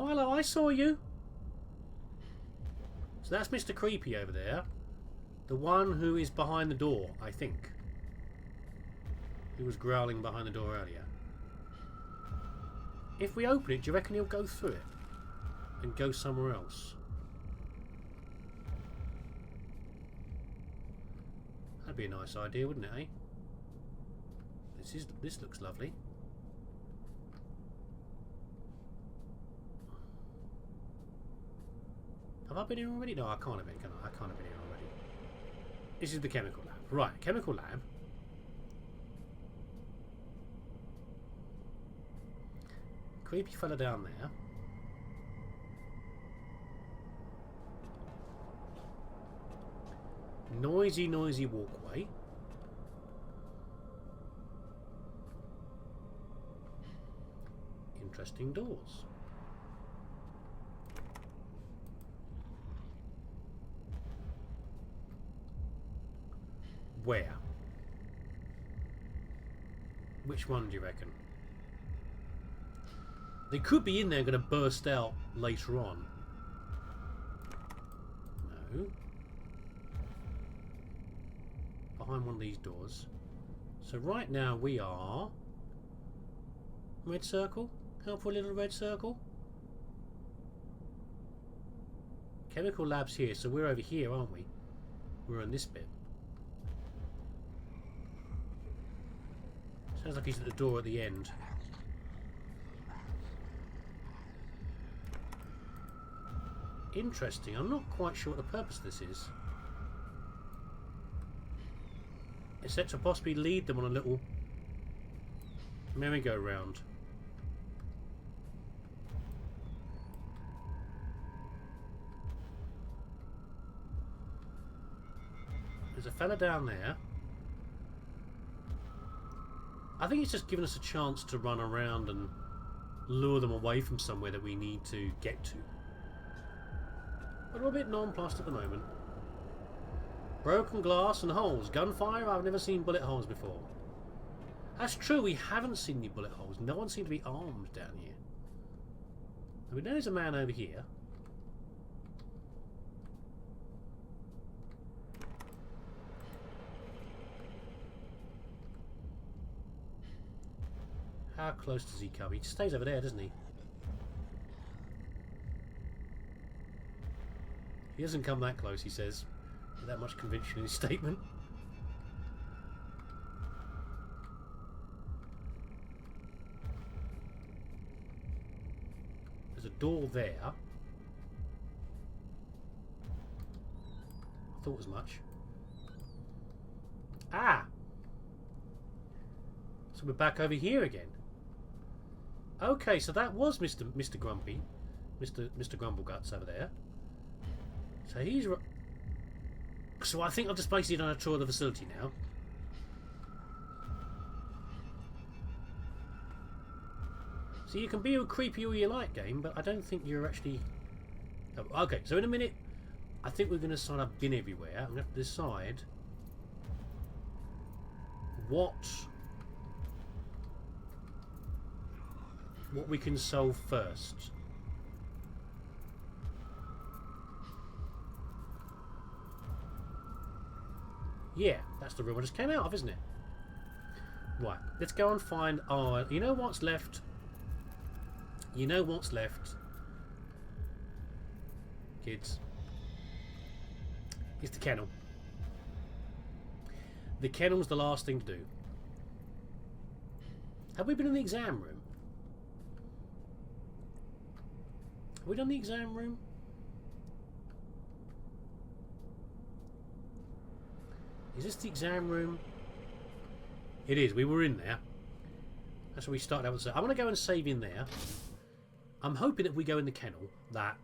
Oh, hello, I saw you. So that's Mr. Creepy over there. The one who is behind the door, I think. Who was growling behind the door earlier. If we open it, do you reckon he'll go through it? And go somewhere else? That'd be a nice idea, wouldn't it, eh? This looks lovely. Have I been here already? No, I can't have been, can I? I can't have been here already. This is the chemical lab. Right, chemical lab. Creepy fella down there. Noisy, noisy walkway. Interesting doors. Where? Which one do you reckon? They could be in there going to burst out later on. No. Behind one of these doors. So right now we are... Red circle? Helpful little red circle? Chemical lab's here, so we're over here, aren't we? We're on this bit. Sounds like he's at the door at the end. Interesting. I'm not quite sure what the purpose of this is. It's set to possibly lead them on a little merry-go-round. There's a fella down there. I think it's just giving us a chance to run around and lure them away from somewhere that we need to get to. But we're a bit nonplussed at the moment. Broken glass and holes. Gunfire? I've never seen bullet holes before. That's true, we haven't seen any bullet holes. No one seemed to be armed down here. We know there's a man over here. How close does he come? He stays over there, doesn't he? He doesn't come that close, he says. With that much conviction in his statement. There's a door there. I thought as much. Ah! So we're back over here again. Okay, so that was Mr. Grumpy. Mr. Grumbleguts over there. So he's... So I think I've just basically done a tour of the facility now. So you can be a creepy all you like game, but I don't think you're actually... Oh, okay, so in a minute, I think we're going to decide I've been everywhere. I'm going to have to decide what we can solve first. Yeah, that's the room I just came out of, isn't it? Right, let's go and find our... You know what's left? You know what's left? Kids. It's the kennel. The kennel's the last thing to do. Have we been in the exam room? Have we done the exam room? Is this the exam room? It is. We were in there. That's where we started out with. I'm going to go and save in there. I'm hoping that if we go in the kennel that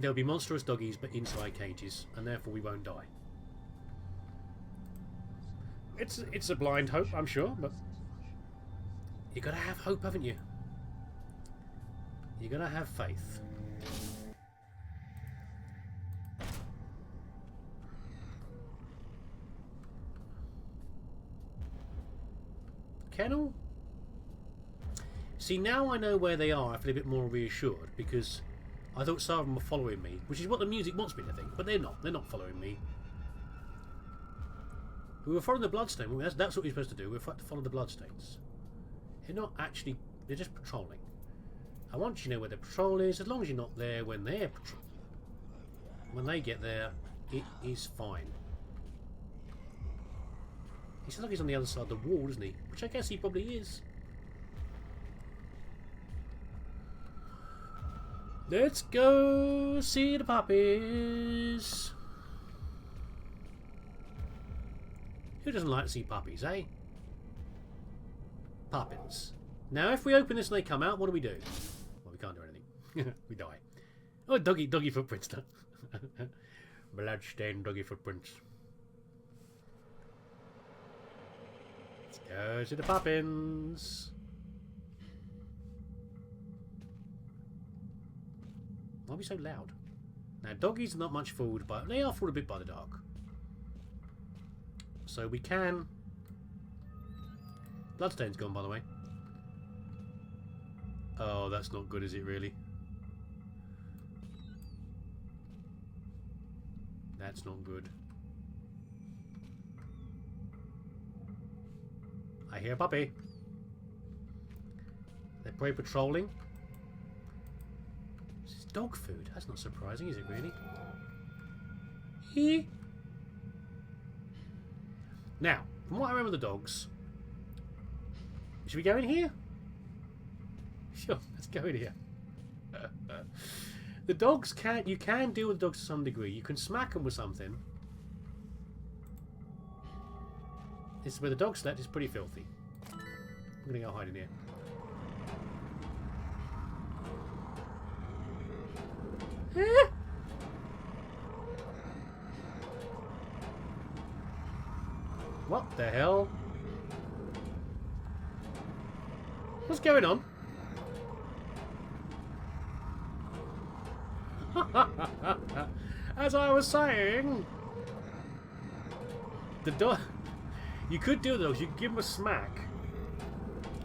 there'll be monstrous doggies but inside cages, and therefore we won't die. It's a blind hope, I'm sure, but you got to have hope, haven't you? You got to have faith. See, See, now I know where they are, I feel a bit more reassured, because I thought some of them were following me, which is what the music wants me to think, but they're not. They're not following me. We were following the bloodstain. That's what we're supposed to do. We're to follow the bloodstains. They're not actually... They're just patrolling. I want you to know where the patrol is, as long as you're not there when they're patrolling. When they get there, it is fine. He sounds like he's on the other side of the wall, doesn't he? Which I guess he probably is. Let's go see the puppies. Who doesn't like to see puppies, eh? Puppins. Now, if we open this and they come out, what do we do? Well, we can't do anything. We die. Oh, doggy footprints. Bloodstained doggy footprints. Let's go to the puppins. Why are we so loud? Now, doggies are not much fooled by... They are fooled a bit by the dark. So we can... Bloodstain's gone, by the way. Oh, that's not good, is it, really? That's not good. I hear a puppy. They're probably patrolling. This is dog food. That's not surprising, is it, really? Hee. Now, from what I remember the dogs... Should we go in here? Sure, let's go in here. The dogs can... You can deal with dogs to some degree. You can smack them with something. This is where the dog slept. It's pretty filthy. I'm going to go hide in here. What the hell? What's going on? As I was saying, the dog. You could do those. You could give them a smack,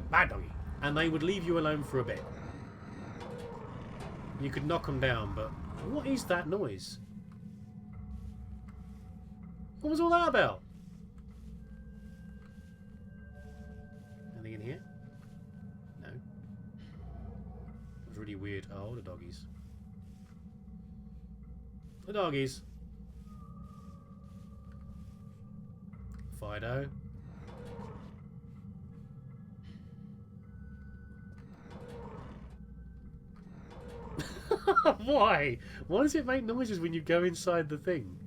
bad doggy, and they would leave you alone for a bit. You could knock them down, but what is that noise? What was all that about? Anything in here? No. It was really weird. Oh, the doggies. The doggies. Fido. Why? Why does it make noises when you go inside the thing?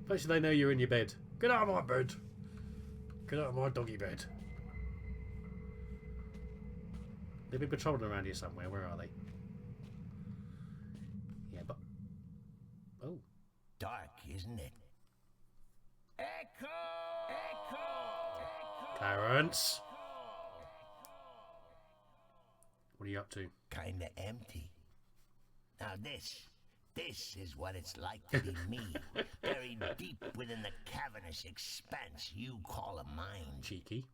Especially they know you're in your bed. Get out of my bed. Get out of my doggy bed. They've been patrolling around here somewhere. Where are they? Yeah, but... Oh. Dark, isn't it? Echo! Echo! Clarence! What are you up to? Kinda empty. Now this is what it's like to be me, buried deep within the cavernous expanse you call a mind. Cheeky.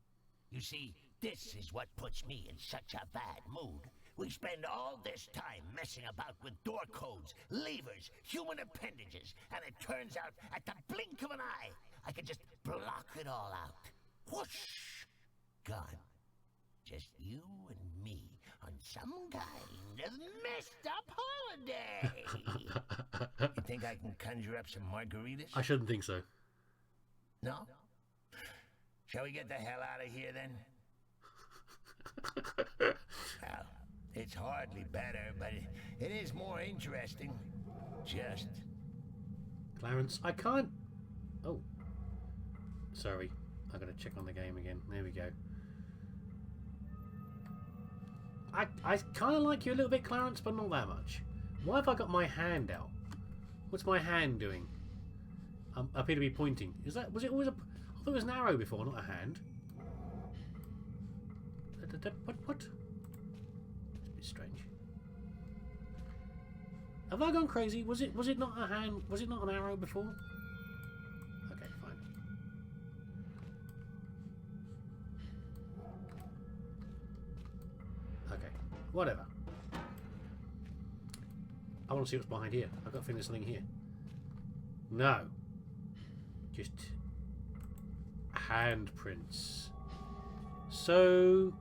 You see, this is what puts me in such a bad mood. We spend all this time messing about with door codes, levers, human appendages, and it turns out at the blink of an eye, I can just block it all out. Whoosh! Gone. Just you and me on some kind of messed up holiday. You think I can conjure up some margaritas? I shouldn't think so. No? Shall we get the hell out of here then? Well, it's hardly better, but it is more interesting. Just. Clarence, I can't... Oh. Sorry. I'm going to check on the game again. There we go. I kind of like you a little bit, Clarence, but not that much. Why have I got my hand out? What's my hand doing? I appear to be pointing. Was it always a... I thought it was an arrow before, not a hand. What? It's a bit strange. Have I gone crazy? Was it not a hand? Was it not an arrow before? Okay, fine. Whatever. I want to see what's behind here. I've got a feeling there's something here. No. Just handprints. So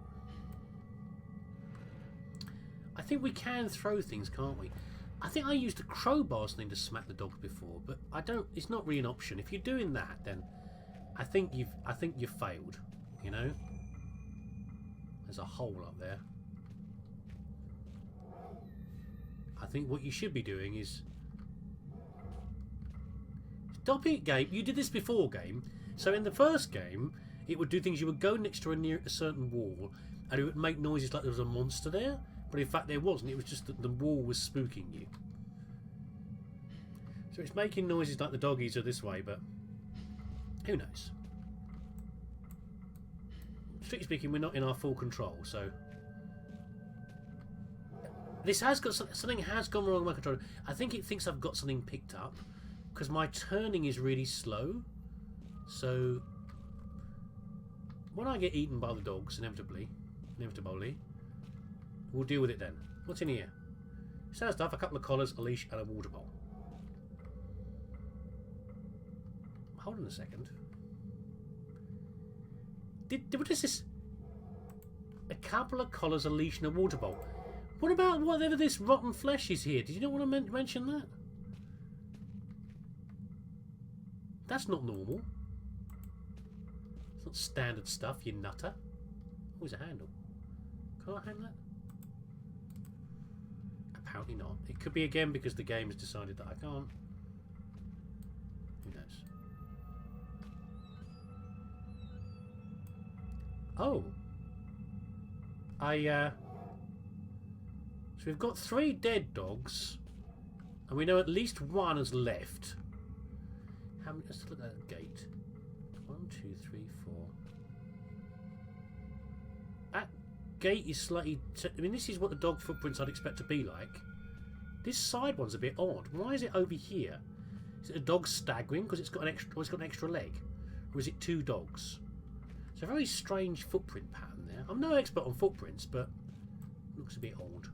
I think we can throw things, can't we? I think I used a crowbar or something to smack the dogs before, but I don't. It's not really an option. If you're doing that, then I think you've failed. You know. There's a hole up there. I think what you should be doing is stopping it, game. You did this before, game. So in the first game, it would do things. You would go next to a certain wall, and it would make noises like there was a monster there. But in fact, there wasn't. It was just that the wall was spooking you. So it's making noises like the doggies are this way, but who knows? Strictly speaking, we're not in our full control, so this has got something has gone wrong with my controller. I think it thinks I've got something picked up because my turning is really slow. So when I get eaten by the dogs, inevitably, we'll deal with it then. What's in here? Standard stuff, a couple of collars, a leash, and a water bowl. Hold on a second. What is this? A couple of collars, a leash, and a water bowl. What about whatever this rotten flesh is here? Did you not want to mention that? That's not normal. It's not standard stuff, you nutter. Oh, there's a handle. Can I handle that? Apparently not. It could be again because the game has decided that I can't. Who knows? Oh. So we've got 3 dead dogs, and we know at least one has left. How many? Let's look at that gate. 1, 2, 3, 4. That gate is slightly. I mean, this is what the dog footprints I'd expect to be like. This side one's a bit odd. Why is it over here? Is it a dog staggering because it's got an extra? Or it's got an extra leg, or is it 2 dogs? It's a very strange footprint pattern there. I'm no expert on footprints, but it looks a bit odd.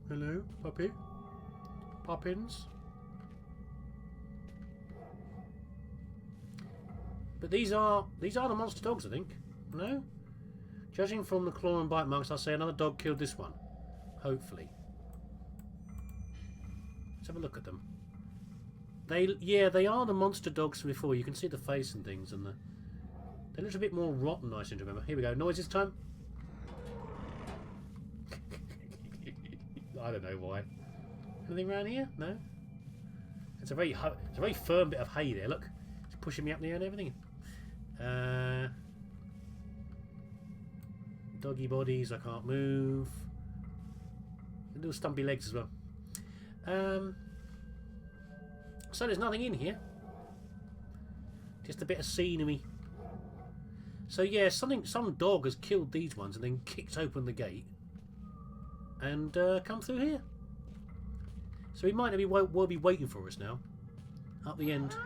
Hello, puppy? Poppins? But these are the monster dogs, I think. No? Judging from the claw and bite marks, I'll say another dog killed this one. Hopefully. Let's have a look at them. They are the monster dogs from before. You can see the face and things, and they look a bit more rotten, I seem to remember. Here we go. Noises time. I don't know why. Anything around here? No. It's a very firm bit of hay there. Look, it's pushing me up there and everything. Doggy bodies. I can't move. Little stumpy legs as well. So there's nothing in here. Just a bit of scenery. So yeah, some dog has killed these ones and then kicked open the gate and come through here. So he might well be waiting for us now. Up the end.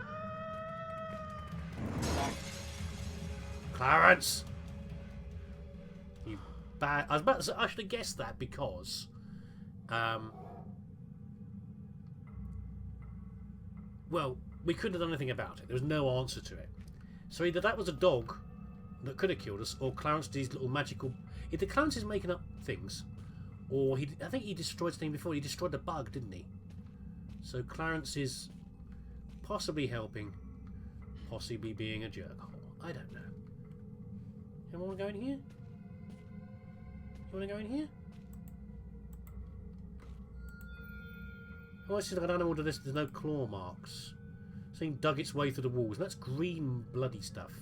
Clarence! You bad... I was about to say, I should have guessed that because... well, we couldn't have done anything about it. There was no answer to it. So either that was a dog that could have killed us, or Clarence did his little magical... Either Clarence is making up things, or I think he destroyed something before. He destroyed the bug, didn't he? So Clarence is possibly helping, possibly being a jerkhole. I don't know. You want to go in here? You want to go in here? Oh, it's just like an animal to this. There's no claw marks. Something dug its way through the walls. That's green bloody stuff.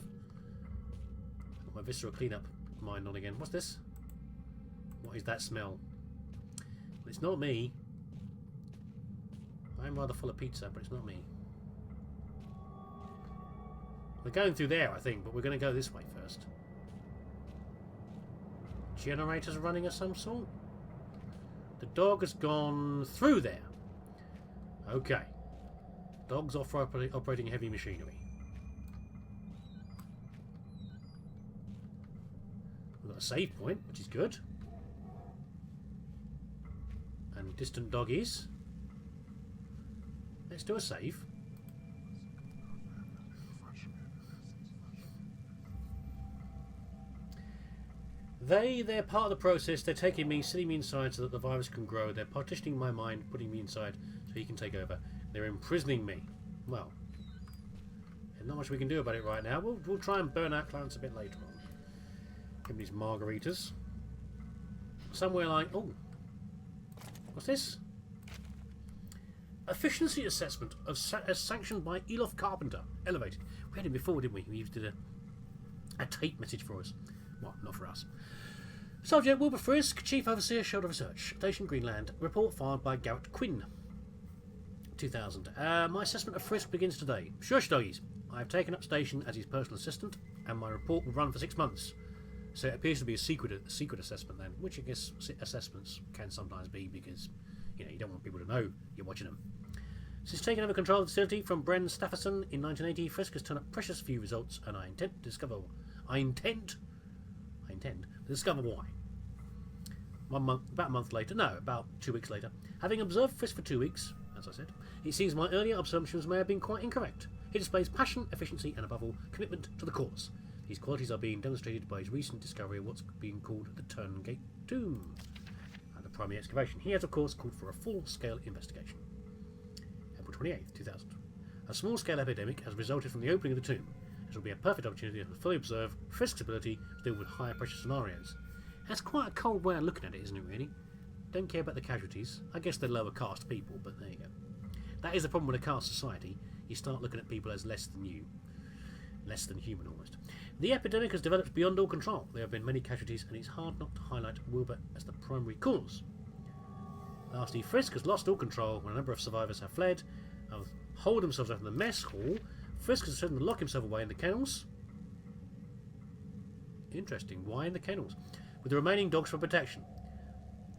Got my visceral cleanup mind on again. What's this? What is that smell? Well, it's not me. I'm rather full of pizza, but it's not me. We're going through there, I think, but we're going to go this way first. Generators running of some sort? The dog has gone through there. Okay. Dogs operating heavy machinery. We've We've got a save point, which is good. And distant doggies. Let's do a save. They're part of the process. They're taking me, sitting me inside so that the virus can grow. They're partitioning my mind, putting me inside so he can take over. They're imprisoning me. Well, there's not much we can do about it right now. We'll try and burn out Clarence a bit later on. Give him these margaritas. Somewhere like... Oh. What's this? Efficiency assessment as sanctioned by Elof Carpenter. Elevated. We had him before, didn't we? He did a tape message for us. Well, not for us. Subject Wilbur Frisk, Chief Overseer, Shoulder Research, Station Greenland. Report filed by Garrett Quinn. 2000. My assessment of Frisk begins today. Shush, doggies. I have taken up station as his personal assistant, and my report will run for 6 months. So it appears to be a secret assessment then, which I guess assessments can sometimes be because, you know, you don't want people to know you're watching them. Since taking over control of the facility from Bren Stafferson in 1980, Frisk has turned up precious few results, and I intend to discover why. About a month later, no, about 2 weeks later, having observed Frisk for 2 weeks, as I said, it seems my earlier assumptions may have been quite incorrect. He displays passion, efficiency, and above all, commitment to the cause. These qualities are being demonstrated by his recent discovery of what's being called the Turngate Tomb and the primary excavation. He has, of course, called for a full-scale investigation. April 28th, 2000. A small-scale epidemic has resulted from the opening of the tomb. This will be a perfect opportunity to fully observe Frisk's ability to deal with higher-pressure scenarios. That's quite a cold way of looking at it, isn't it, really? Don't care about the casualties. I guess they're lower-caste people, but there you go. That is the problem with a caste society. You start looking at people as less than you. Less than human, almost. The epidemic has developed beyond all control. There have been many casualties, and it's hard not to highlight Wilbur as the primary cause. Lastly, Frisk has lost all control when a number of survivors have fled and hold themselves up in the mess hall. Frisk has threatened to lock himself away in the kennels. Interesting. Why in the kennels? With the remaining dogs for protection.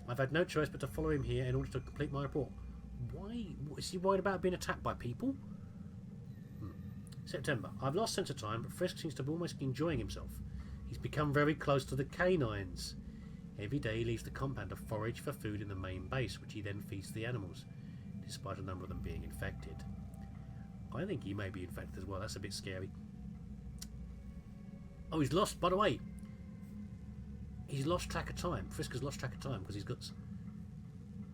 I've had no choice but to follow him here in order to complete my report. Why? Is he worried about being attacked by people? September. I've lost sense of time, but Frisk seems to be almost enjoying himself. He's become very close to the canines. Every day he leaves the compound to forage for food in the main base, which he then feeds to the animals, despite a number of them being infected. I think he may be infected as well. That's a bit scary. Oh, he's lost, by the way. He's lost track of time. Frisk has lost track of time because he's got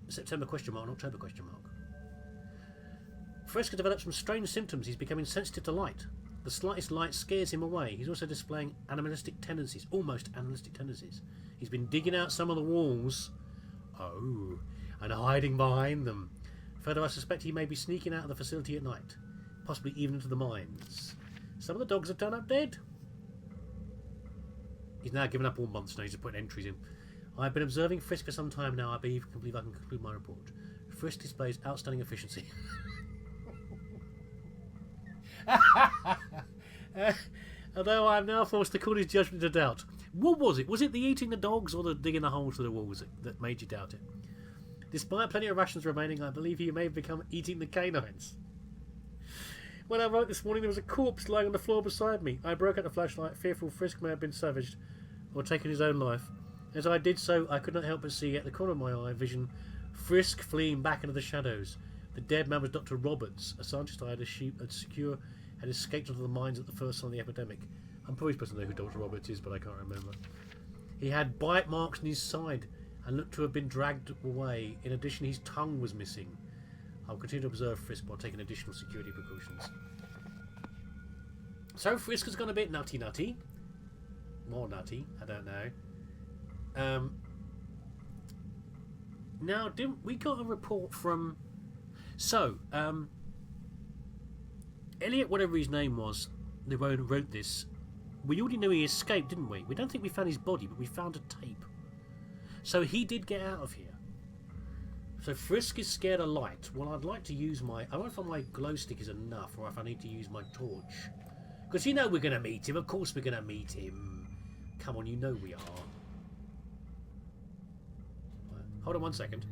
September question mark and October question mark. Frisk has developed some strange symptoms. He's becoming sensitive to light. The slightest light scares him away. He's also displaying animalistic tendencies, almost animalistic tendencies. He's been digging out some of the walls. Oh, and hiding behind them. Further, I suspect he may be sneaking out of the facility at night, possibly even into the mines. Some of the dogs have turned up dead. He's now given up all months now. He's just putting entries in. I've been observing Frisk for some time now. I believe I can conclude my report. Frisk displays outstanding efficiency. Although I am now forced to call his judgment into doubt. What was it? Was it the eating the dogs or the digging the holes through the walls that made you doubt it? Despite plenty of rations remaining, I believe he may have become eating the canines. When I wrote this morning, there was a corpse lying on the floor beside me. I broke out the flashlight, fearful Frisk may have been savaged or taken his own life. As I did so, I could not help but see at the corner of my eye vision Frisk fleeing back into the shadows. The dead man was Dr. Roberts, a scientist I had had escaped into the mines at the first sign of the epidemic. I'm probably supposed to know who Dr. Roberts is, but I can't remember. He had bite marks on his side and looked to have been dragged away. In addition, his tongue was missing. I'll continue to observe Frisk while taking additional security precautions. So Frisk has gone a bit nutty. More nutty, I don't know. Now, didn't we got a report from... So, Elliot, whatever his name was, the one who wrote this, we already knew he escaped, didn't we? We don't think we found his body, but we found a tape. So he did get out of here. So Frisk is scared of light. Well, I'd like to use my... I wonder if my glow stick is enough, or if I need to use my torch. Because you know we're going to meet him. Of course we're going to meet him. Come on, you know we are. Hold on 1 second.